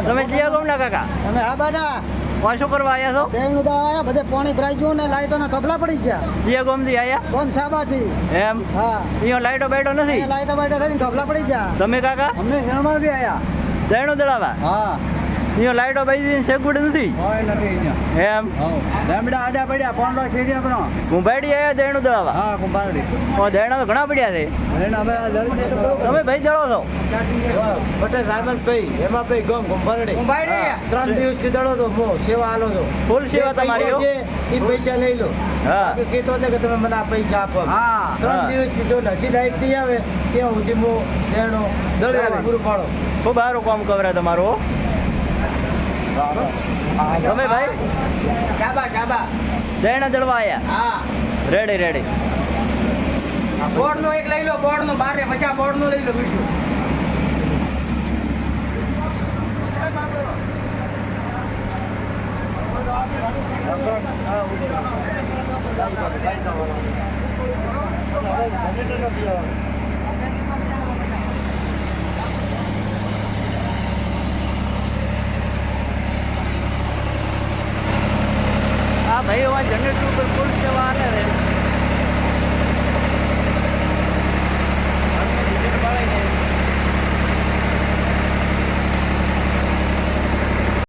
તમે જીયા ગોમના કાકા તમે આ બાના કોણ શું કરવા આવ્યા છો? દેવનું દા આયા બધે પાણી ભરાઈ ગયું ને લાઈટોના થપલા પડી ગયા. જીયા ગોમથી આવ્યા કોણ સાબાથી? એમ? હા અહીંયા લાઈટો બાઈટો નથી? લાઈટો બાઈટો થઈને થપલા પડી ગયા. તમે કાકા અમને શરમાવી આયા. દયણું દળાવા હા અહીંયા લાઈટો બાઈ સેગુડ નથી કોઈ નથી અહીંયા. એમ? ગામડા આડા પડ્યા પાંડો ખેડિયા કરો. કુંભાડી આવ્યા દયણું દળાવા? હા કુંભારડી. દયણા તો ઘણા પડ્યા છે. એને હવે તમે ભાઈ દળો છો? પટેલ રામનભાઈ હેમાભાઈ ગમ કુંભારડી 3 દિવસથી દડો તો મો સેવા આલો છો. ફૂલ સેવા તમારી હો. એ પૈસા લઈ લો. હા કીધો છે કે તમે મને આ પૈસા આપો. હા 3 દિવસથી જો નજી લાઈટ નહીં આવે ત્યાં સુધી મો દેણો દળવા પૂરું પાડો. ખૂબ સારું કામ કરે તમારું હો. તમે ભાઈ ચાબા દયણા દળવા આવ્યા? હા રેડી રેડી. બોર્ડ નો એક લઈ લો, બોર્ડ નો બારે પછી બોર્ડ નો લઈ લો બીજું. હા